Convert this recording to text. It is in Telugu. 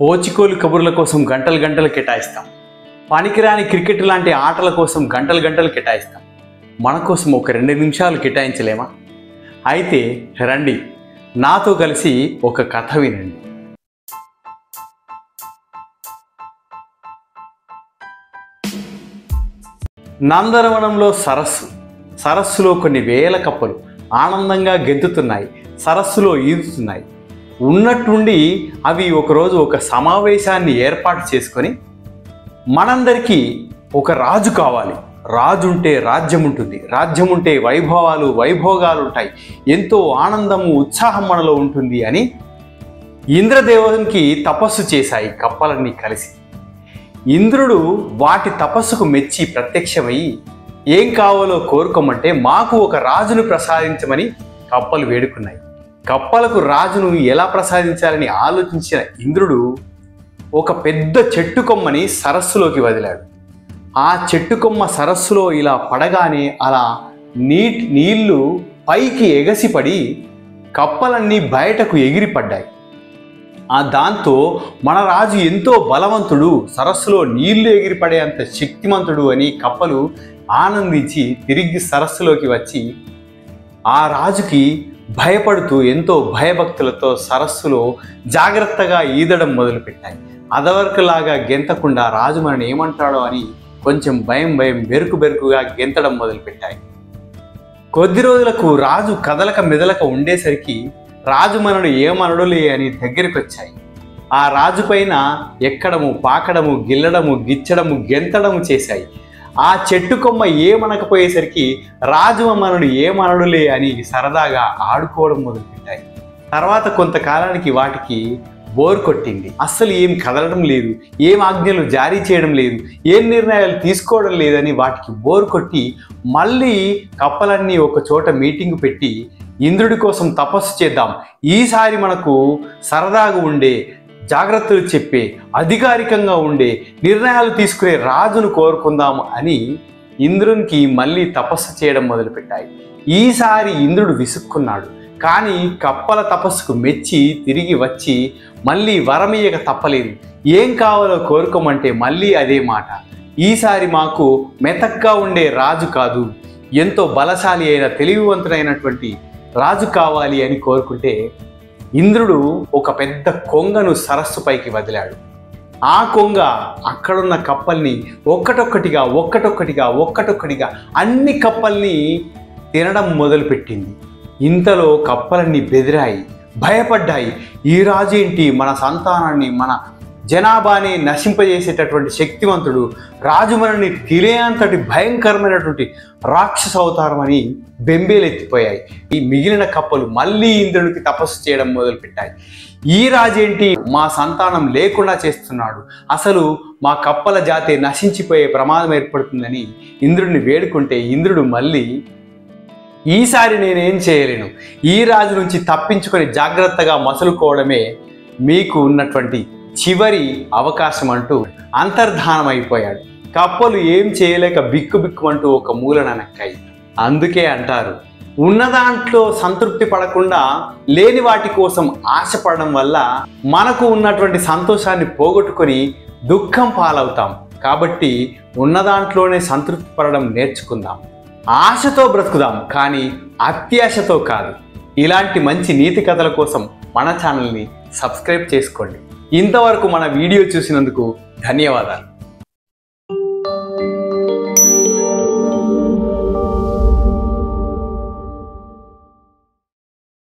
పోచికోలు కబుర్ల కోసం గంటలు గంటలు కేటాయిస్తాం. పనికిరాని క్రికెట్ లాంటి ఆటల కోసం గంటలు గంటలు కేటాయిస్తాం. మన కోసం ఒక 2 నిమిషాలు కేటాయించలేమా? అయితే రండి, నాతో కలిసి ఒక కథ వినండి. నందనవనంలో సరస్సులో కొన్ని వేల కప్పలు ఆనందంగా గెంతుతున్నాయి, సరస్సులో ఈదుతున్నాయి. ఉన్నట్టుండి అవి ఒకరోజు ఒక సమావేశాన్ని ఏర్పాటు చేసుకొని, మనందరికీ ఒక రాజు కావాలి, రాజు ఉంటే రాజ్యం ఉంటుంది, రాజ్యం ఉంటే వైభవాలు వైభోగాలు ఉంటాయి, ఎంతో ఆనందము ఉత్సాహం మనలో ఉంటుంది అని ఇంద్రదేవునికి తపస్సు చేశాయి కప్పలన్నీ కలిసి. ఇంద్రుడు వాటి తపస్సుకు మెచ్చి ప్రత్యక్షమై ఏం కావాలో కోరుకోమంటే మాకు ఒక రాజును ప్రసాదించమని కప్పలు వేడుకున్నాయి. కప్పలకు రాజును ఎలా ప్రసాదించాలని ఆలోచించిన ఇంద్రుడు ఒక పెద్ద చెట్టు కొమ్మని సరస్సులోకి వదిలాడు. ఆ చెట్టు కొమ్మ సరస్సులో ఇలా పడగానే అలా నీళ్లు పైకి ఎగసిపడి కప్పలన్నీ బయటకు ఎగిరిపడ్డాయి. దాంతో మన రాజు ఎంతో బలవంతుడు, సరస్సులో నీళ్లు ఎగిరిపడే అంత శక్తిమంతుడు అని కప్పలు ఆనందించి తిరిగి సరస్సులోకి వచ్చి ఆ రాజుకి భయపడుతూ ఎంతో భయభక్తులతో సరస్సులో జాగ్రత్తగా ఈదడం మొదలుపెట్టాయి. అదవరకులాగా గెంతకుండా రాజు మనని ఏమంటాడో అని కొంచెం భయం బెరుకుగా గెంతడం మొదలుపెట్టాయి. కొద్ది రోజులకు రాజు కదలక మెదలక ఉండేసరికి రాజు మనను ఏమనడులే అని దగ్గరికి వచ్చాయి. ఆ రాజు పైన ఎక్కడము, పాకడము, గిల్లడము, గిచ్చడము, గెంతడము చేశాయి. ఆ చెట్టు కొమ్మ ఏమనకపోయేసరికి రాజు మనను ఏమనడులే అని సరదాగా ఆడుకోవడం మొదలుపెట్టాయి. తర్వాత కొంతకాలానికి వాటికి బోర్ కొట్టింది. అస్సలు ఏం కదలడం లేదు, ఏం ఆజ్ఞలు జారీ చేయడం లేదు, ఏం నిర్ణయాలు తీసుకోవడం లేదని వాటికి బోర్ కొట్టి మళ్ళీ కప్పలన్నీ ఒక చోట మీటింగ్ పెట్టి ఇంద్రుడి కోసం తపస్సు చేద్దాం, ఈసారి మనకు సరదాగా ఉండే, జాగ్రత్తలు చెప్పే, అధికారికంగా ఉండే నిర్ణయాలు తీసుకునే రాజును కోరుకుందాము అని ఇంద్రునికి మళ్ళీ తపస్సు చేయడం మొదలుపెట్టాయి. ఈసారి ఇంద్రుడు విసుక్కున్నాడు. కానీ కప్పల తపస్సుకు మెచ్చి తిరిగి వచ్చి మళ్ళీ వరమీయక తప్పలేదు. ఏం కావాలో కోరుకోమంటే మళ్ళీ అదే మాట, ఈసారి మాకు మెతక్గా ఉండే రాజు కాదు, ఎంతో బలశాలి అయిన తెలివివంతుడైనటువంటి రాజు కావాలి అని కోరుకుంటే ఇంద్రుడు ఒక పెద్ద కొంగను సరస్సు పైకి వదిలాడు. ఆ కొంగ అక్కడున్న కప్పల్ని ఒక్కటొక్కటిగా అన్ని కప్పల్ని తినడం మొదలుపెట్టింది. ఇంతలో కప్పలన్నీ బెదిరాయి, భయపడ్డాయి. ఈ రాజు ఏంటి, మన సంతానాన్ని, మన జనాభాని నశింపజేసేటటువంటి శక్తివంతుడు, రాజు మనల్ని తినేంతటి భయంకరమైనటువంటి రాక్షస అవతారం అని బెంబేలెత్తిపోయాయి. ఈ మిగిలిన కప్పలు మళ్ళీ ఇంద్రుడికి తపస్సు చేయడం మొదలుపెట్టాయి. ఈ రాజేంటి మా సంతానం లేకుండా చేస్తున్నాడు, అసలు మా కప్పల జాతి నశించిపోయే ప్రమాదం ఏర్పడుతుందని ఇంద్రుడిని వేడుకుంటే ఇంద్రుడు మళ్ళీ ఈసారి నేనేం చేయలేను, ఈ రాజు నుంచి తప్పించుకొని జాగ్రత్తగా మసులుకోవడమే మీకు ఉన్నటువంటి చివరి అవకాశం అంటూ అంతర్ధానం అయిపోయాడు. కప్పలు ఏం చేయలేక బిక్కుమంటూ ఒక మూలన నక్కాయి. అందుకే అంటారు, ఉన్న దాంట్లో సంతృప్తి పడకుండా లేని వాటి కోసం ఆశపడడం వల్ల మనకు ఉన్నటువంటి సంతోషాన్ని పోగొట్టుకొని దుఃఖం పాలవుతాం. కాబట్టి ఉన్న దాంట్లోనే సంతృప్తి పడడం నేర్చుకుందాం, ఆశతో బ్రతుకుదాం, కానీ అత్యాశతో కాదు. ఇలాంటి మంచి నీతి కథల కోసం మన ఛానల్ని సబ్స్క్రైబ్ చేసుకోండి. ఇంతవరకు మన వీడియో చూసినందుకు ధన్యవాదాలు.